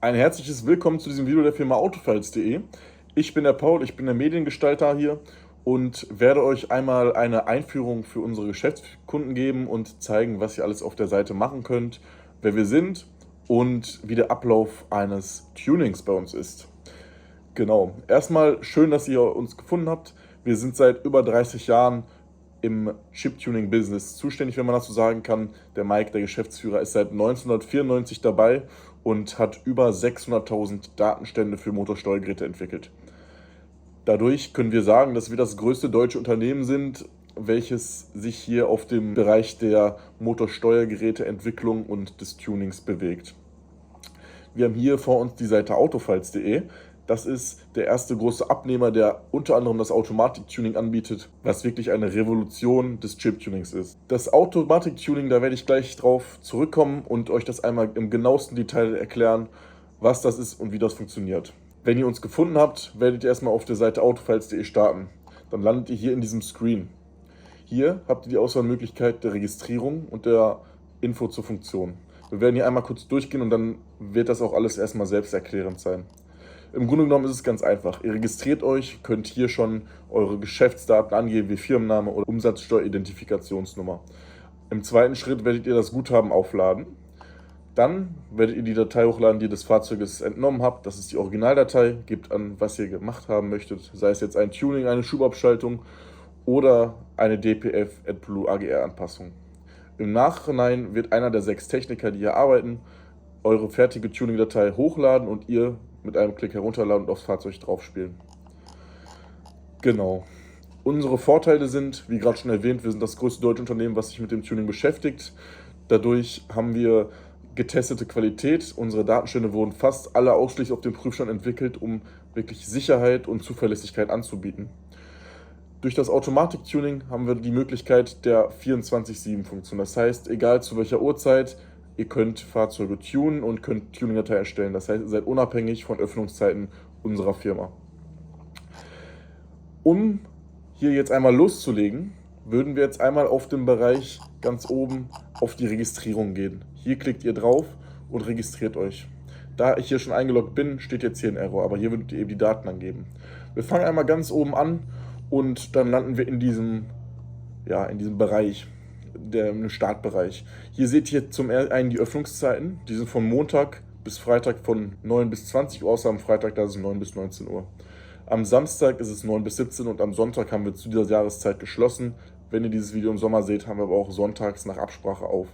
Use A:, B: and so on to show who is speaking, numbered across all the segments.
A: Ein herzliches Willkommen zu diesem Video der Firma Autofiles.de. Ich bin der Paul, ich bin der Mediengestalter hier und werde euch einmal eine Einführung für unsere Geschäftskunden geben und zeigen, was ihr alles auf der Seite machen könnt, wer wir sind und wie der Ablauf eines Tunings bei uns ist. Genau, erstmal schön, dass ihr uns gefunden habt. Wir sind seit über 30 Jahren im Chip-Tuning-Business zuständig, wenn man das so sagen kann. Der Mike, der Geschäftsführer, ist seit 1994 dabei und hat über 600.000 Datenstände für Motorsteuergeräte entwickelt. Dadurch können wir sagen, dass wir das größte deutsche Unternehmen sind, welches sich hier auf dem Bereich der Motorsteuergeräteentwicklung und des Tunings bewegt. Wir haben hier vor uns die Seite autofiles.de. Das ist der erste große Abnehmer, der unter anderem das Automatik-Tuning anbietet, was wirklich eine Revolution des Chip-Tunings ist. Das Automatik-Tuning, da werde ich gleich drauf zurückkommen und euch das einmal im genauesten Detail erklären, was das ist und wie das funktioniert. Wenn ihr uns gefunden habt, werdet ihr erstmal auf der Seite autofiles.de starten. Dann landet ihr hier in diesem Screen. Hier habt ihr die Auswahlmöglichkeit der Registrierung und der Info zur Funktion. Wir werden hier einmal kurz durchgehen und dann wird das auch alles erstmal selbsterklärend sein. Im Grunde genommen ist es ganz einfach. Ihr registriert euch, könnt hier schon eure Geschäftsdaten angeben, wie Firmenname oder Umsatzsteueridentifikationsnummer. Im zweiten Schritt werdet ihr das Guthaben aufladen. Dann werdet ihr die Datei hochladen, die ihr des Fahrzeuges entnommen habt. Das ist die Originaldatei. Gebt an, was ihr gemacht haben möchtet. Sei es jetzt ein Tuning, eine Schubabschaltung oder eine DPF AdBlue AGR Anpassung. Im Nachhinein wird einer der 6 Techniker, die hier arbeiten, eure fertige Tuning-Datei hochladen und ihr mit einem Klick herunterladen und aufs Fahrzeug draufspielen. Genau. Unsere Vorteile sind, wie gerade schon erwähnt, wir sind das größte deutsche Unternehmen, was sich mit dem Tuning beschäftigt. Dadurch haben wir getestete Qualität. Unsere Datenstände wurden fast alle ausschließlich auf dem Prüfstand entwickelt, um wirklich Sicherheit und Zuverlässigkeit anzubieten. Durch das Automatik-Tuning haben wir die Möglichkeit der 24/7-Funktion. Das heißt, egal zu welcher Uhrzeit, ihr könnt Fahrzeuge tunen und könnt Tuning-Datei erstellen. Das heißt, ihr seid unabhängig von Öffnungszeiten unserer Firma. Um hier jetzt einmal loszulegen, würden wir jetzt einmal auf dem Bereich ganz oben auf die Registrierung gehen. Hier klickt ihr drauf und registriert euch. Da ich hier schon eingeloggt bin, steht jetzt hier ein Error, aber hier würdet ihr eben die Daten angeben. Wir fangen einmal ganz oben an und dann landen wir in diesem Bereich, im Startbereich. Hier seht ihr zum einen die Öffnungszeiten, die sind von Montag bis Freitag von 9 bis 20 Uhr, außer am Freitag, da ist es 9 bis 19 Uhr. Am Samstag ist es 9 bis 17 und am Sonntag haben wir zu dieser Jahreszeit geschlossen. Wenn ihr dieses Video im Sommer seht, haben wir aber auch sonntags nach Absprache auf.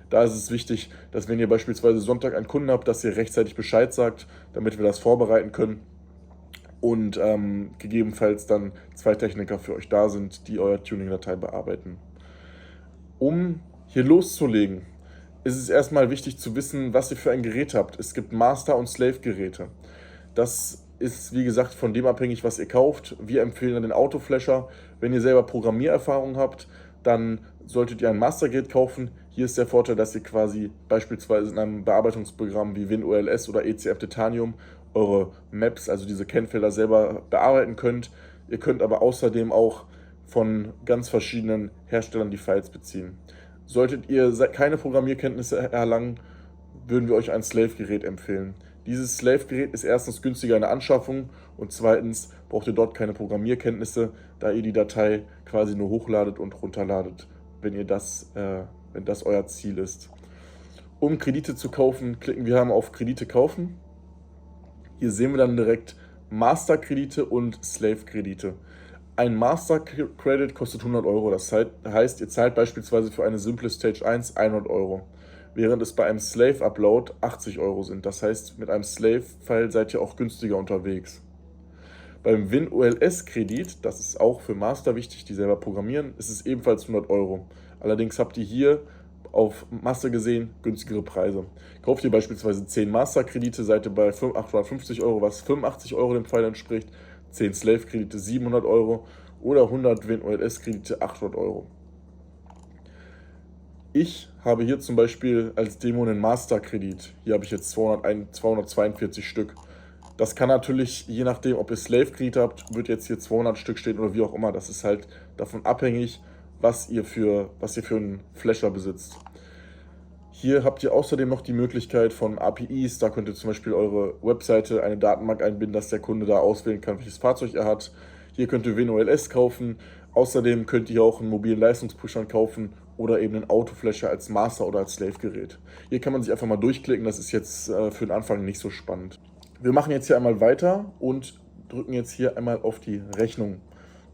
A: Da ist es wichtig, dass wenn ihr beispielsweise Sonntag einen Kunden habt, dass ihr rechtzeitig Bescheid sagt, damit wir das vorbereiten können und gegebenenfalls dann 2 Techniker für euch da sind, die euer Tuning-Datei bearbeiten. Um hier loszulegen, ist es erstmal wichtig zu wissen, was ihr für ein Gerät habt. Es gibt Master- und Slave-Geräte. Das ist, wie gesagt, von dem abhängig, was ihr kauft. Wir empfehlen den Autoflasher. Wenn ihr selber Programmiererfahrung habt, dann solltet ihr ein Mastergerät kaufen. Hier ist der Vorteil, dass ihr quasi beispielsweise in einem Bearbeitungsprogramm wie WinOLS oder ECF Titanium eure Maps, also diese Kennfelder, selber bearbeiten könnt. Ihr könnt aber außerdem auch von ganz verschiedenen Herstellern die Files beziehen. Solltet ihr keine Programmierkenntnisse erlangen, würden wir euch ein Slave-Gerät empfehlen. Dieses Slave-Gerät ist erstens günstiger in der Anschaffung und zweitens braucht ihr dort keine Programmierkenntnisse, da ihr die Datei quasi nur hochladet und runterladet, wenn das euer Ziel ist. Um Kredite zu kaufen, klicken wir einmal auf Kredite kaufen. Hier sehen wir dann direkt Master-Kredite und Slave-Kredite. Ein Master Credit kostet 100 Euro, das heißt, ihr zahlt beispielsweise für eine simple Stage 1 100 Euro, während es bei einem Slave Upload 80 Euro sind. Das heißt, mit einem Slave-File seid ihr auch günstiger unterwegs. Beim WinOLS-Kredit, das ist auch für Master wichtig, die selber programmieren, ist es ebenfalls 100 Euro. Allerdings habt ihr hier auf Master gesehen günstigere Preise. Kauft ihr beispielsweise 10 Master-Kredite, seid ihr bei 850 Euro, was 85 Euro dem Pfeil entspricht, 10 Slave-Kredite 700 Euro oder 100 WinOLS-Kredite 800 Euro. Ich habe hier zum Beispiel als Demo einen Master-Kredit. Hier habe ich jetzt 242 Stück. Das kann natürlich, je nachdem, ob ihr Slave-Kredite habt, wird jetzt hier 200 Stück stehen oder wie auch immer. Das ist halt davon abhängig, was ihr für einen Flasher besitzt. Hier habt ihr außerdem noch die Möglichkeit von APIs, da könnt ihr zum Beispiel eure Webseite, eine Datenbank einbinden, dass der Kunde da auswählen kann, welches Fahrzeug er hat. Hier könnt ihr WinOLS kaufen, außerdem könnt ihr auch einen mobilen Leistungspush kaufen oder eben einen Autoflasher als Master- oder als Slave-Gerät. Hier kann man sich einfach mal durchklicken, das ist jetzt für den Anfang nicht so spannend. Wir machen jetzt hier einmal weiter und drücken jetzt hier einmal auf die Rechnung.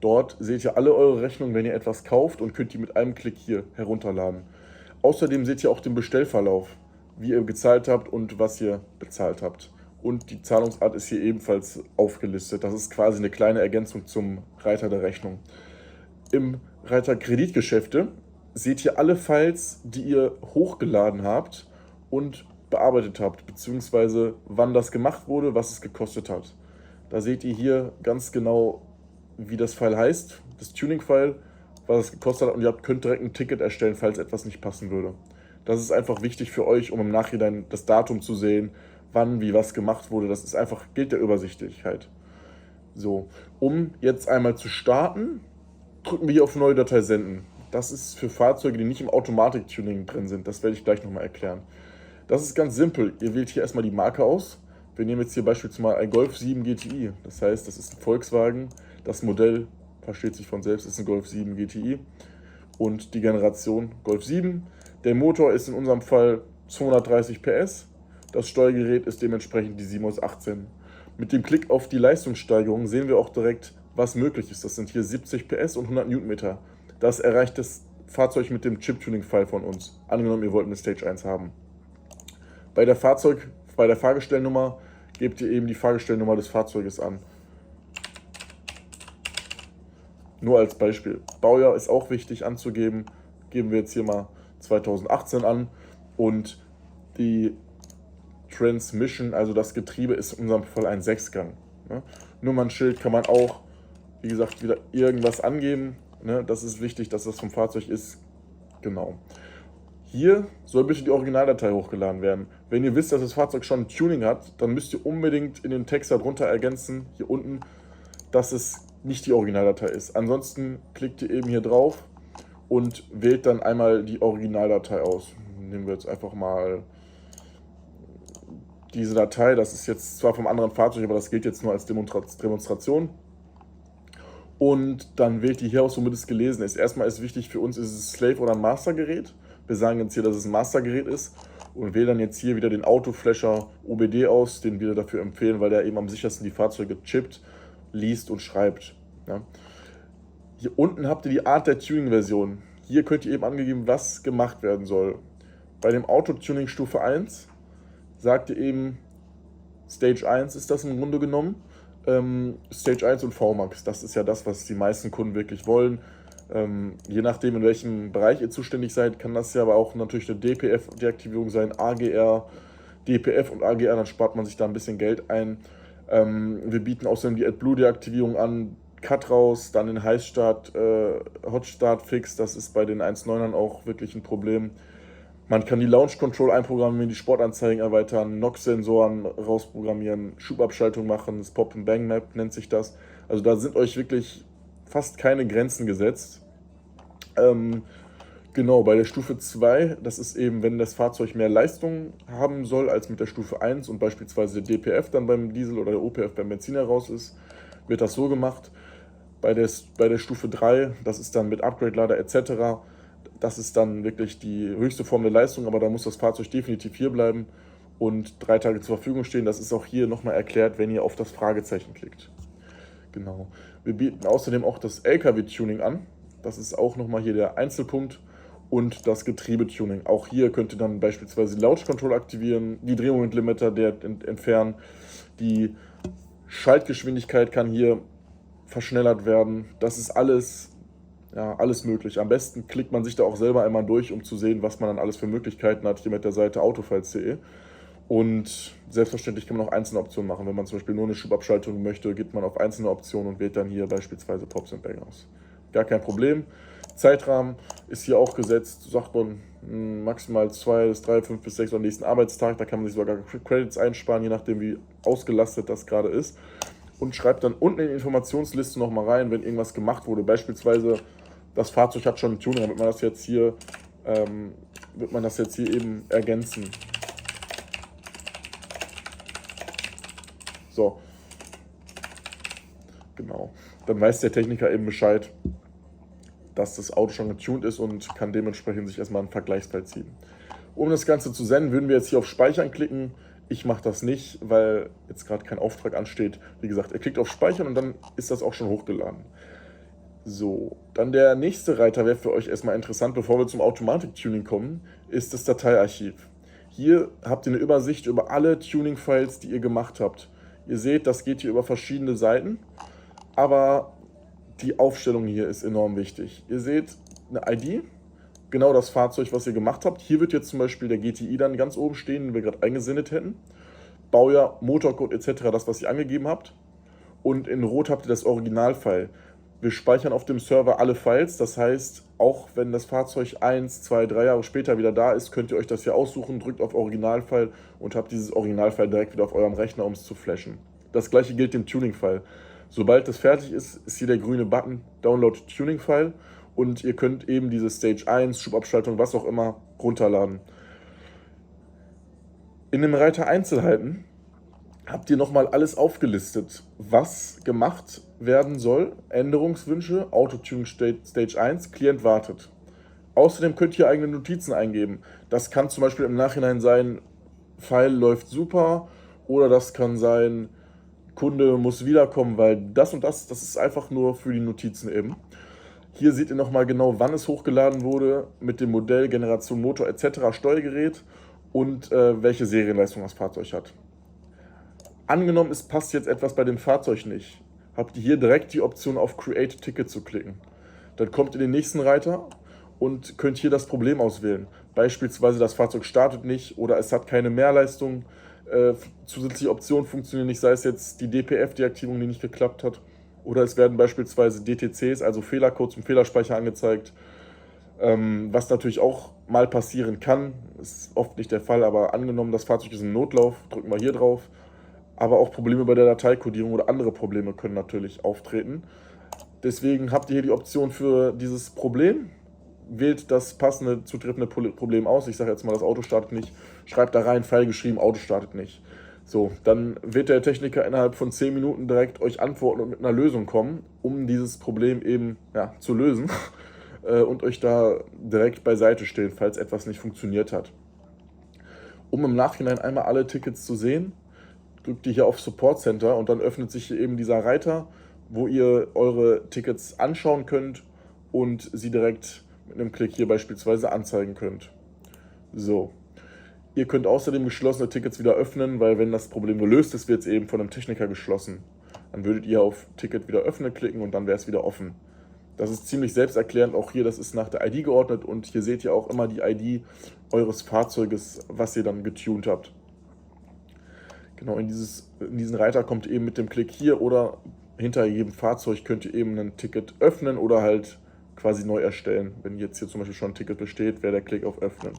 A: Dort seht ihr alle eure Rechnungen, wenn ihr etwas kauft, und könnt die mit einem Klick hier herunterladen. Außerdem seht ihr auch den Bestellverlauf, wie ihr gezahlt habt und was ihr bezahlt habt. Und die Zahlungsart ist hier ebenfalls aufgelistet. Das ist quasi eine kleine Ergänzung zum Reiter der Rechnung. Im Reiter Kreditgeschäfte seht ihr alle Files, die ihr hochgeladen habt und bearbeitet habt, beziehungsweise wann das gemacht wurde, was es gekostet hat. Da seht ihr hier ganz genau, wie das File heißt, das Tuning-File, was es gekostet hat, und ihr könnt direkt ein Ticket erstellen, falls etwas nicht passen würde. Das ist einfach wichtig für euch, um im Nachhinein das Datum zu sehen, wann, wie, was gemacht wurde. Das ist einfach, gilt der Übersichtlichkeit. So, um jetzt einmal zu starten, drücken wir hier auf Neue Datei senden. Das ist für Fahrzeuge, die nicht im Automatik-Tuning drin sind. Das werde ich gleich nochmal erklären. Das ist ganz simpel. Ihr wählt hier erstmal die Marke aus. Wir nehmen jetzt hier beispielsweise mal ein Golf 7 GTI. Das heißt, das ist ein Volkswagen. Das Modell versteht sich von selbst, ist ein Golf 7 GTI. Und die Generation Golf 7. Der Motor ist in unserem Fall 230 PS. Das Steuergerät ist dementsprechend die 718. Mit dem Klick auf die Leistungssteigerung sehen wir auch direkt, was möglich ist. Das sind hier 70 PS und 100 Newtonmeter. Das erreicht das Fahrzeug mit dem Chip-Tuning-File von uns. Angenommen, ihr wollt eine Stage 1 haben. Bei der Fahrgestellnummer gebt ihr eben die Fahrgestellnummer des Fahrzeuges an. Nur als Beispiel. Baujahr ist auch wichtig anzugeben. Geben wir jetzt hier mal 2018 an. Und die Transmission, also das Getriebe, ist in unserem Fall ein 6-Gang. Nummernschild kann man auch, wie gesagt, wieder irgendwas angeben. Das ist wichtig, dass das vom Fahrzeug ist. Genau. Hier soll bitte die Originaldatei hochgeladen werden. Wenn ihr wisst, dass das Fahrzeug schon ein Tuning hat, dann müsst ihr unbedingt in den Text darunter ergänzen, hier unten, dass es nicht die Originaldatei ist. Ansonsten klickt ihr eben hier drauf und wählt dann einmal die Originaldatei aus. Nehmen wir jetzt einfach mal diese Datei. Das ist jetzt zwar vom anderen Fahrzeug, aber das gilt jetzt nur als Demonstration. Und dann wählt ihr hier aus, womit es gelesen ist. Erstmal ist wichtig für uns, ist es ein Slave- oder ein Mastergerät. Wir sagen jetzt hier, dass es ein Mastergerät ist, und wählen dann jetzt hier wieder den Autoflasher OBD aus, den wir dafür empfehlen, weil der eben am sichersten die Fahrzeuge chippt, liest und schreibt. Ja. Hier unten habt ihr die Art der Tuning-Version. Hier könnt ihr eben angeben, was gemacht werden soll. Bei dem Auto-Tuning Stufe 1 sagt ihr eben, Stage 1 ist das im Grunde genommen. Stage 1 und VMAX, das ist ja das, was die meisten Kunden wirklich wollen. Je nachdem, in welchem Bereich ihr zuständig seid, kann das ja aber auch natürlich eine DPF-Deaktivierung sein, AGR, DPF und AGR, dann spart man sich da ein bisschen Geld ein. Wir bieten außerdem die AdBlue-Deaktivierung an, Cut raus, dann den Heißstart, Hotstart Fix, das ist bei den 1.9ern auch wirklich ein Problem. Man kann die Launch Control einprogrammieren, die Sportanzeigen erweitern, NOx-Sensoren rausprogrammieren, Schubabschaltung machen, das Pop-and-Bang-Map nennt sich das. Also da sind euch wirklich fast keine Grenzen gesetzt. Genau, bei der Stufe 2, das ist eben, wenn das Fahrzeug mehr Leistung haben soll als mit der Stufe 1 und beispielsweise der DPF dann beim Diesel oder der OPF beim Benziner raus ist, wird das so gemacht. Bei der Stufe 3, das ist dann mit Upgrade-Lader etc., das ist dann wirklich die höchste Form der Leistung, aber da muss das Fahrzeug definitiv hier bleiben und 3 Tage zur Verfügung stehen. Das ist auch hier nochmal erklärt, wenn ihr auf das Fragezeichen klickt. Genau. Wir bieten außerdem auch das LKW-Tuning an. Das ist auch nochmal hier der Einzelpunkt. Und das Getriebetuning. Auch hier könnt ihr dann beispielsweise die Launch Control aktivieren, die Drehmomentlimiter entfernen. Die Schaltgeschwindigkeit kann hier verschnellert werden. Das ist alles möglich. Am besten klickt man sich da auch selber einmal durch, um zu sehen, was man dann alles für Möglichkeiten hat, hier mit der Seite autofiles.de. Und selbstverständlich kann man auch einzelne Optionen machen. Wenn man zum Beispiel nur eine Schubabschaltung möchte, geht man auf einzelne Optionen und wählt dann hier beispielsweise Pops and Bang aus. Gar kein Problem. Zeitrahmen ist hier auch gesetzt, sagt man maximal 2 bis 3, 5 bis 6 am nächsten Arbeitstag. Da kann man sich sogar Credits einsparen, je nachdem wie ausgelastet das gerade ist. Und schreibt dann unten in die Informationsliste nochmal rein, wenn irgendwas gemacht wurde. Beispielsweise das Fahrzeug hat schon ein Tuning, damit man das jetzt hier wird man das jetzt hier eben ergänzen. So, genau. Dann weiß der Techniker eben Bescheid, dass das Auto schon getuned ist und kann dementsprechend sich erstmal ein Vergleichsfeld ziehen. Um das Ganze zu senden, würden wir jetzt hier auf Speichern klicken. Ich mache das nicht, weil jetzt gerade kein Auftrag ansteht. Wie gesagt, er klickt auf Speichern und dann ist das auch schon hochgeladen. So, dann der nächste Reiter wäre für euch erstmal interessant, bevor wir zum Automatik-Tuning kommen, ist das Dateiarchiv. Hier habt ihr eine Übersicht über alle Tuning-Files, die ihr gemacht habt. Ihr seht, das geht hier über verschiedene Seiten, aber die Aufstellung hier ist enorm wichtig. Ihr seht eine ID, genau das Fahrzeug, was ihr gemacht habt. Hier wird jetzt zum Beispiel der GTI dann ganz oben stehen, den wir gerade eingesendet hätten. Baujahr, Motorcode etc., das, was ihr angegeben habt. Und in Rot habt ihr das Originalfile. Wir speichern auf dem Server alle Files, das heißt, auch wenn das Fahrzeug 1, 2, 3 Jahre später wieder da ist, könnt ihr euch das hier aussuchen, drückt auf Originalfile und habt dieses Originalfile direkt wieder auf eurem Rechner, um es zu flashen. Das gleiche gilt dem Tuning-File. Sobald das fertig ist, ist hier der grüne Button Download Tuning-File und ihr könnt eben diese Stage 1, Schubabschaltung, was auch immer, runterladen. In dem Reiter Einzelheiten habt ihr nochmal alles aufgelistet, was gemacht werden soll. Änderungswünsche, Autotuning Stage 1, Klient wartet. Außerdem könnt ihr eigene Notizen eingeben. Das kann zum Beispiel im Nachhinein sein, File läuft super, oder das kann sein, Kunde muss wiederkommen, weil das und das ist einfach nur für die Notizen eben. Hier seht ihr nochmal genau, wann es hochgeladen wurde, mit dem Modell, Generation, Motor etc., Steuergerät und welche Serienleistung das Fahrzeug hat. Angenommen, es passt jetzt etwas bei dem Fahrzeug nicht, habt ihr hier direkt die Option auf Create Ticket zu klicken. Dann kommt ihr in den nächsten Reiter und könnt hier das Problem auswählen. Beispielsweise das Fahrzeug startet nicht oder es hat keine Mehrleistung, zusätzliche Optionen funktionieren nicht, sei es jetzt die DPF-Deaktivierung, die nicht geklappt hat, oder es werden beispielsweise DTCs, also Fehlercodes und Fehlerspeicher angezeigt, was natürlich auch mal passieren kann, ist oft nicht der Fall, aber angenommen, das Fahrzeug ist im Notlauf, drücken wir hier drauf. Aber auch Probleme bei der Dateikodierung oder andere Probleme können natürlich auftreten. Deswegen habt ihr hier die Option für dieses Problem. Wählt das passende, zutreffende Problem aus. Ich sage jetzt mal, das Auto startet nicht. Schreibt da rein, File geschrieben, Auto startet nicht. So, dann wird der Techniker innerhalb von 10 Minuten direkt euch antworten und mit einer Lösung kommen, um dieses Problem eben zu lösen und euch da direkt beiseite stehen, falls etwas nicht funktioniert hat. Um im Nachhinein einmal alle Tickets zu sehen, drückt ihr hier auf Support Center und dann öffnet sich hier eben dieser Reiter, wo ihr eure Tickets anschauen könnt und sie direkt mit einem Klick hier beispielsweise anzeigen könnt. So. Ihr könnt außerdem geschlossene Tickets wieder öffnen, weil wenn das Problem gelöst ist, wird es eben von einem Techniker geschlossen. Dann würdet ihr auf Ticket wieder öffnen klicken und dann wäre es wieder offen. Das ist ziemlich selbsterklärend, auch hier, das ist nach der ID geordnet und hier seht ihr auch immer die ID eures Fahrzeuges, was ihr dann getuned habt. Genau, in diesen Reiter kommt ihr eben mit dem Klick hier oder hinter jedem Fahrzeug könnt ihr eben ein Ticket öffnen oder halt quasi neu erstellen. Wenn jetzt hier zum Beispiel schon ein Ticket besteht, wäre der Klick auf Öffnen.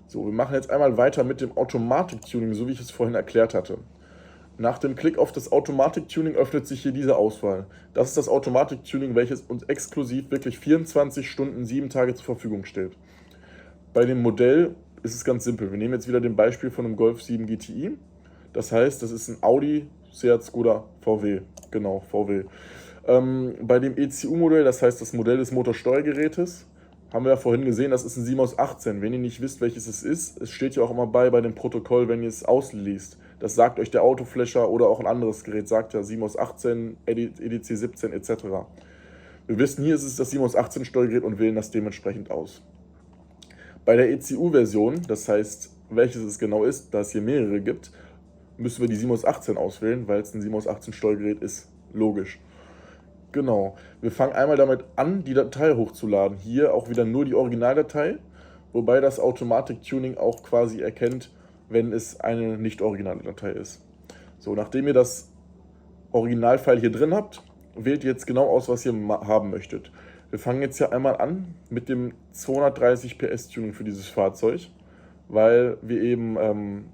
A: So, wir machen jetzt einmal weiter mit dem Automatik-Tuning, so wie ich es vorhin erklärt hatte. Nach dem Klick auf das Automatik-Tuning öffnet sich hier diese Auswahl. Das ist das Automatik-Tuning, welches uns exklusiv wirklich 24 Stunden, 7 Tage zur Verfügung steht. Bei dem Modell ist es ganz simpel. Wir nehmen jetzt wieder den Beispiel von einem Golf 7 GTI. Das heißt, das ist ein Audi, Seat, Skoda, VW. Genau, VW. Bei dem ECU-Modell, das heißt das Modell des Motorsteuergerätes, haben wir ja vorhin gesehen, das ist ein 7 aus 18. Wenn ihr nicht wisst, welches es ist, es steht ja auch immer bei dem Protokoll, wenn ihr es ausliest. Das sagt euch der Autoflasher oder auch ein anderes Gerät, sagt ja 7 aus 18, EDC 17 etc. Wir wissen, hier ist es das 7 aus 18 Steuergerät und wählen das dementsprechend aus. Bei der ECU-Version, das heißt, welches es genau ist, da es hier mehrere gibt, müssen wir die 7 aus 18 auswählen, weil es ein 7 aus 18 Steuergerät ist. Logisch. Genau. Wir fangen einmal damit an, die Datei hochzuladen. Hier auch wieder nur die Originaldatei, wobei das Automatik-Tuning auch quasi erkennt, wenn es eine nicht originale Datei ist. So, nachdem ihr das Originalfile hier drin habt, wählt ihr jetzt genau aus, was ihr haben möchtet. Wir fangen jetzt hier einmal an mit dem 230 PS Tuning für dieses Fahrzeug, weil wir eben,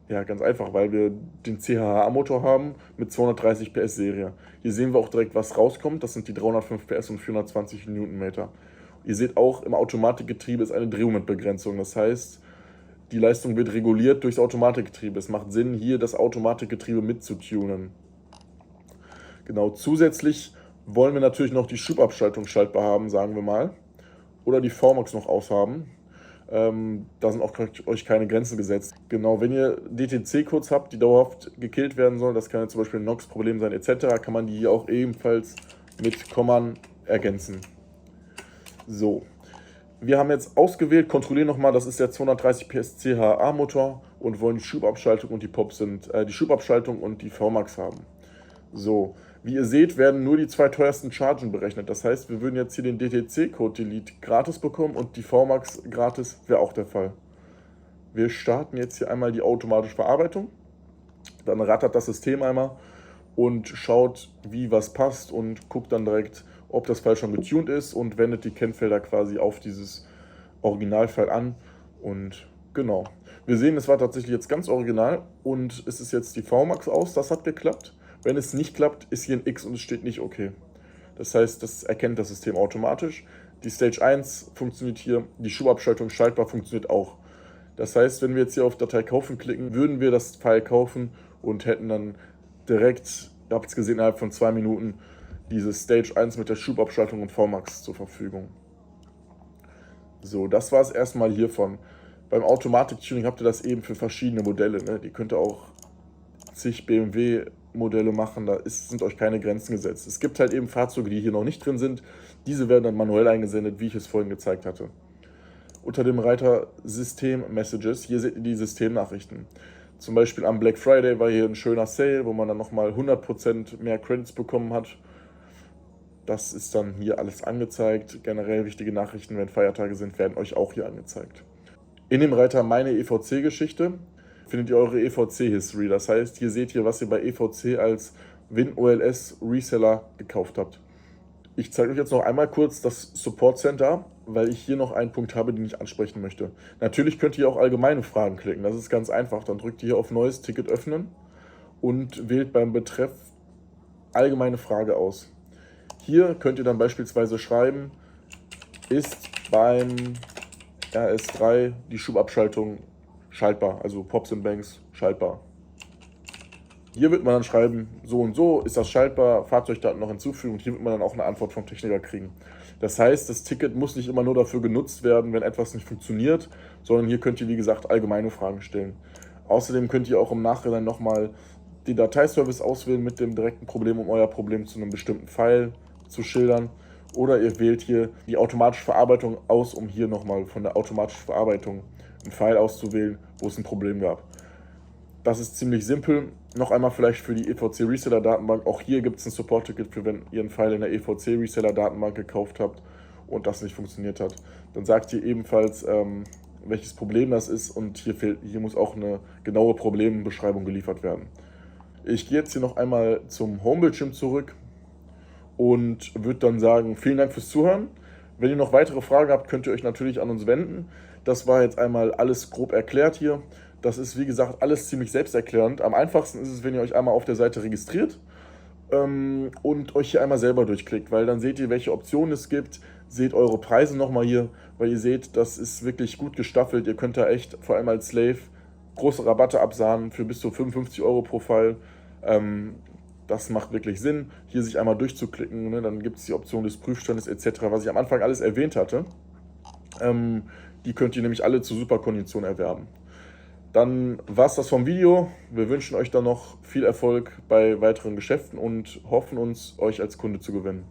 A: ganz einfach, weil wir den CHH-Motor haben mit 230 PS Serie. Hier sehen wir auch direkt, was rauskommt. Das sind die 305 PS und 420 Newtonmeter. Ihr seht auch, im Automatikgetriebe ist eine Drehmomentbegrenzung. Das heißt, die Leistung wird reguliert durchs Automatikgetriebe. Es macht Sinn, hier das Automatikgetriebe mitzutunen. Genau, zusätzlich wollen wir natürlich noch die Schubabschaltung schaltbar haben, sagen wir mal. Oder die VMAX noch aushaben. Da sind auch euch keine Grenzen gesetzt. Genau, wenn ihr DTC-Codes habt, die dauerhaft gekillt werden sollen, das kann ja zum Beispiel ein NOx-Problem sein etc., kann man die hier auch ebenfalls mit Kommern ergänzen. So, wir haben jetzt ausgewählt, kontrollieren nochmal, das ist der 230 PS CHA-Motor und wollen die Schubabschaltung und die Schubabschaltung und die VMAX haben. So, wie ihr seht, werden nur die zwei teuersten Chargen berechnet. Das heißt, wir würden jetzt hier den DTC-Code Delete gratis bekommen und die VMAX gratis wäre auch der Fall. Wir starten jetzt hier einmal die automatische Verarbeitung. Dann rattert das System einmal und schaut, wie was passt und guckt dann direkt, ob das File schon getuned ist und wendet die Kennfelder quasi auf dieses Originalfile an. Und genau, wir sehen, es war tatsächlich jetzt ganz original und es ist jetzt die VMAX aus, das hat geklappt. Wenn es nicht klappt, ist hier ein X und es steht nicht OK. Das heißt, das erkennt das System automatisch. Die Stage 1 funktioniert hier, die Schubabschaltung schaltbar funktioniert auch. Das heißt, wenn wir jetzt hier auf Datei kaufen klicken, würden wir das File kaufen und hätten dann direkt, ihr habt es gesehen, innerhalb von 2 Minuten diese Stage 1 mit der Schubabschaltung und VMAX zur Verfügung. So, das war es erstmal hiervon. Beim Automatik-Tuning habt ihr das eben für verschiedene Modelle. Ne? Die könnt ihr auch zig BMW-Modelle machen, da sind euch keine Grenzen gesetzt. Es gibt halt eben Fahrzeuge, die hier noch nicht drin sind. Diese werden dann manuell eingesendet, wie ich es vorhin gezeigt hatte. Unter dem Reiter System Messages, hier seht ihr die Systemnachrichten. Zum Beispiel am Black Friday war hier ein schöner Sale, wo man dann nochmal 100% mehr Credits bekommen hat. Das ist dann hier alles angezeigt. Generell wichtige Nachrichten, wenn Feiertage sind, werden euch auch hier angezeigt. In dem Reiter Meine EVC-Geschichte findet ihr eure EVC-History. Das heißt, hier seht ihr, was ihr bei EVC als WinOLS Reseller gekauft habt. Ich zeige euch jetzt noch einmal kurz das Support Center, weil ich hier noch einen Punkt habe, den ich ansprechen möchte. Natürlich könnt ihr auch allgemeine Fragen klicken. Das ist ganz einfach. Dann drückt ihr hier auf Neues Ticket öffnen und wählt beim Betreff allgemeine Frage aus. Hier könnt ihr dann beispielsweise schreiben, ist beim RS3 die Schubabschaltung schaltbar, also Pops and Banks schaltbar. Hier wird man dann schreiben, so und so ist das schaltbar, Fahrzeugdaten noch hinzufügen und hier wird man dann auch eine Antwort vom Techniker kriegen. Das heißt, das Ticket muss nicht immer nur dafür genutzt werden, wenn etwas nicht funktioniert, sondern hier könnt ihr, wie gesagt, allgemeine Fragen stellen. Außerdem könnt ihr auch im Nachhinein nochmal den Dateiservice auswählen mit dem direkten Problem, um euer Problem zu einem bestimmten File zu schildern. Oder ihr wählt hier die automatische Verarbeitung aus, um hier nochmal von der automatischen Verarbeitung ein File auszuwählen, wo es ein Problem gab. Das ist ziemlich simpel. Noch einmal vielleicht für die EVC Reseller Datenbank. Auch hier gibt es ein Support-Ticket für, wenn ihr einen File in der EVC Reseller Datenbank gekauft habt und das nicht funktioniert hat. Dann sagt ihr ebenfalls, welches Problem das ist und hier muss auch eine genaue Problembeschreibung geliefert werden. Ich gehe jetzt hier noch einmal zum Homebildschirm zurück und würde dann sagen, vielen Dank fürs Zuhören. Wenn ihr noch weitere Fragen habt, könnt ihr euch natürlich an uns wenden. Das war jetzt einmal alles grob erklärt hier. Das ist, wie gesagt, alles ziemlich selbsterklärend. Am einfachsten ist es, wenn ihr euch einmal auf der Seite registriert und euch hier einmal selber durchklickt, weil dann seht ihr, welche Optionen es gibt, seht eure Preise nochmal hier, weil ihr seht, das ist wirklich gut gestaffelt. Ihr könnt da echt, vor allem als Slave, große Rabatte absahnen für bis zu 55 € pro File. Das macht wirklich Sinn, hier sich einmal durchzuklicken. Ne? Dann gibt es die Option des Prüfstandes etc., was ich am Anfang alles erwähnt hatte. Die könnt ihr nämlich alle zu super Konditionen erwerben. Dann war es das vom Video. Wir wünschen euch dann noch viel Erfolg bei weiteren Geschäften und hoffen uns, euch als Kunde zu gewinnen.